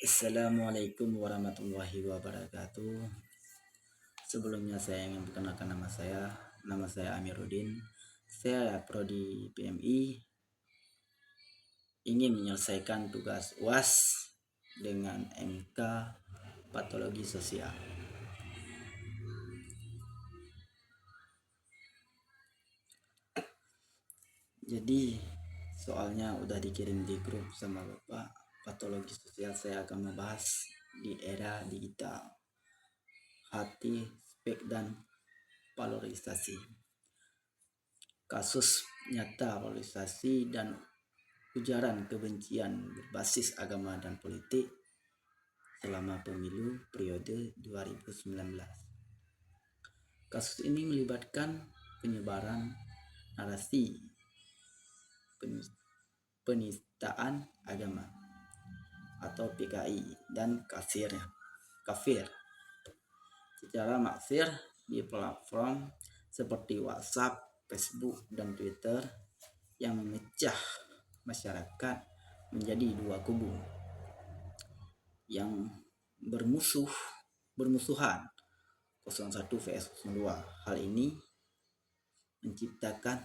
Assalamualaikum warahmatullahi wabarakatuh. Sebelumnya saya ingin perkenalkan nama saya. Nama saya Amiruddin. Saya prodi PMI, ingin menyelesaikan tugas UAS dengan MK Patologi Sosial. Jadi soalnya udah dikirim di grup sama Bapak. Patologi sosial saya akan membahas di era digital, hati, spek, dan polarisasi. Kasus nyata polarisasi dan ujaran kebencian berbasis agama dan politik selama pemilu periode 2019. Kasus ini melibatkan penyebaran narasi penistaan agama atau PKI dan kafir secara maksir di platform seperti WhatsApp, Facebook, dan Twitter yang memecah masyarakat menjadi dua kubu yang bermusuhan 01 vs 02. Hal ini menciptakan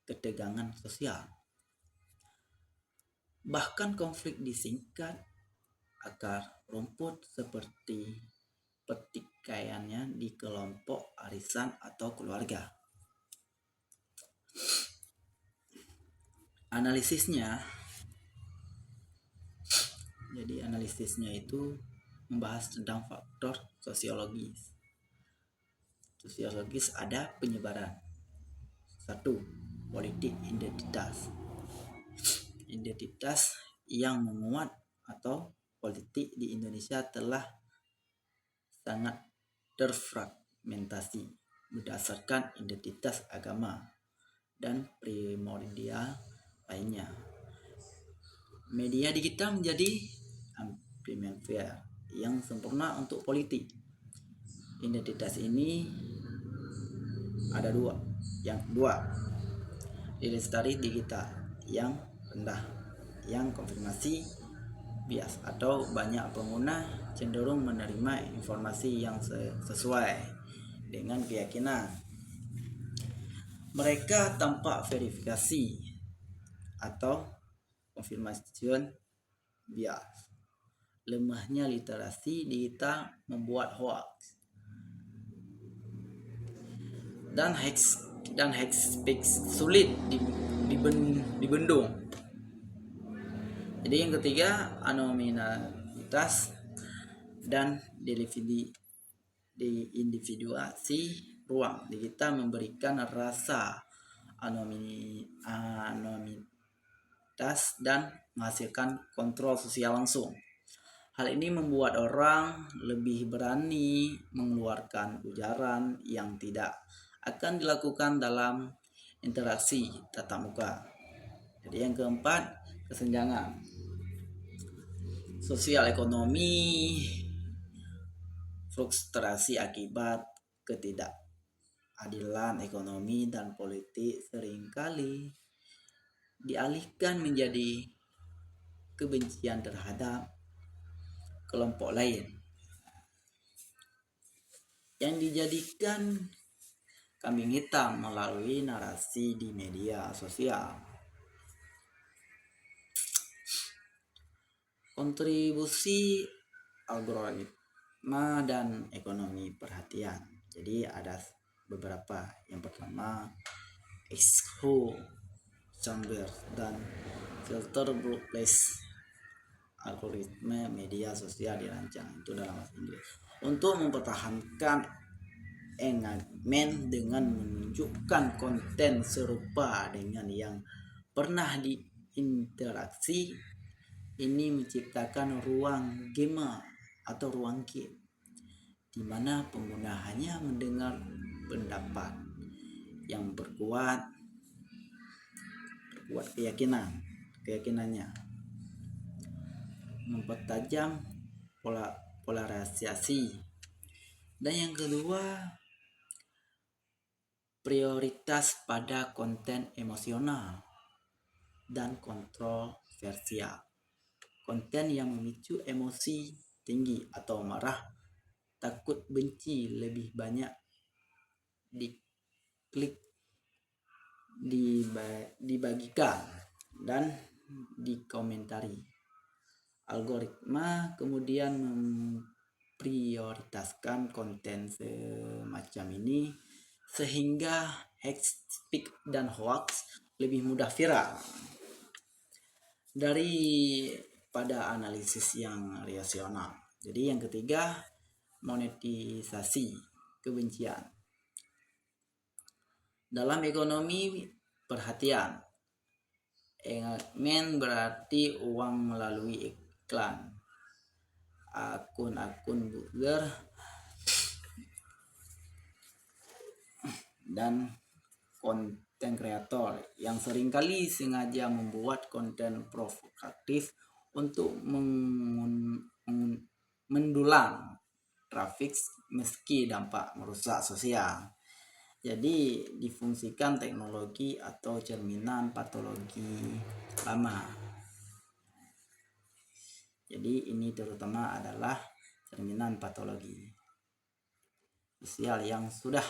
ketegangan sosial. Bahkan konflik disingkat akar rumput seperti pertikaiannya di kelompok arisan atau keluarga. Analisisnya itu membahas tentang faktor sosiologis. Ada penyebaran. 1. Politik identitas yang menguat atau politik di Indonesia telah sangat terfragmentasi berdasarkan identitas agama dan primordial lainnya. Media digital menjadi amplifier yang sempurna untuk politik. Identitas ini ada dua. Yang kedua, identitas digital yang rendah, yang konfirmasi bias atau banyak pengguna cenderung menerima informasi yang sesuai dengan keyakinan mereka tanpa verifikasi atau confirmation bias. Lemahnya literasi digital membuat hoax dan hate speech sulit dibendung. Jadi yang ketiga, anonimitas dan diindividuasi ruang digital memberikan rasa anonimitas dan menghasilkan kontrol sosial langsung. Hal ini membuat orang lebih berani mengeluarkan ujaran yang tidak akan dilakukan dalam interaksi tatap muka. Jadi yang keempat, kesenjangan sosial ekonomi, frustrasi akibat ketidakadilan ekonomi dan politik seringkali dialihkan menjadi kebencian terhadap kelompok lain yang dijadikan kambing hitam melalui narasi di media sosial. Kontribusi algoritma dan ekonomi perhatian. Jadi ada beberapa. Yang pertama, echo chamber dan filter workplace. Algoritma media sosial dirancang itu dalam bahasa Inggris untuk mempertahankan engagement dengan menunjukkan konten serupa dengan yang pernah diinteraksi. Ini menciptakan ruang game atau ruang game di mana pengguna hanya mendengar pendapat yang berkuat keyakinannya, mempertajam polarisasi. Dan yang kedua, prioritas pada konten emosional dan kontroversial. konten yang memicu emosi tinggi atau marah, takut, benci lebih banyak diklik, dibagikan, dan dikomentari. Algoritma kemudian memprioritaskan konten semacam ini sehingga hate speech dan hoax lebih mudah viral. Dari pada analisis yang rasional. Jadi yang ketiga, monetisasi kebencian. Dalam ekonomi perhatian, engagement berarti uang melalui iklan, akun-akun blogger, dan konten kreator yang seringkali sengaja membuat konten provokatif untuk mendulang traffic meski dampak merusak sosial. Jadi difungsikan teknologi atau cerminan patologi lama. Jadi ini terutama adalah cerminan patologi sosial yang sudah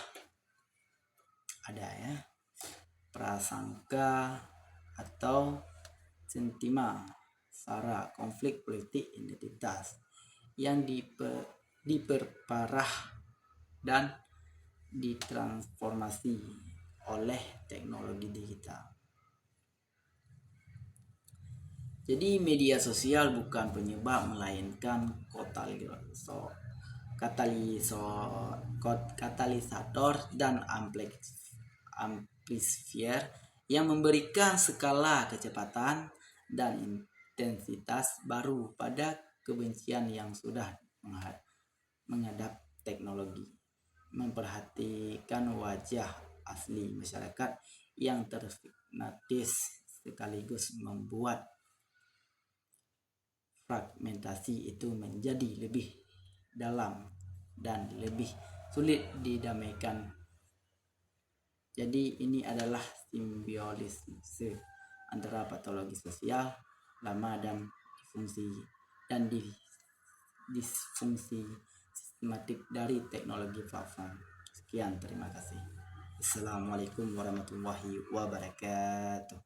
ada ya, prasangka atau sentima, sara, konflik politik identitas yang diperparah dan ditransformasi oleh teknologi digital. Jadi media sosial bukan penyebab melainkan katalisator dan amplifier yang memberikan skala kecepatan dan intensitas baru pada kebencian yang sudah menghadap teknologi. Memperhatikan wajah asli masyarakat yang terhipnotis sekaligus membuat fragmentasi itu menjadi lebih dalam dan lebih sulit didamaikan. Jadi ini adalah simbiosis antara patologi sosial lama dan disfungsi sistematik dari teknologi platform. Sekian, terima kasih. Assalamualaikum warahmatullahi wabarakatuh.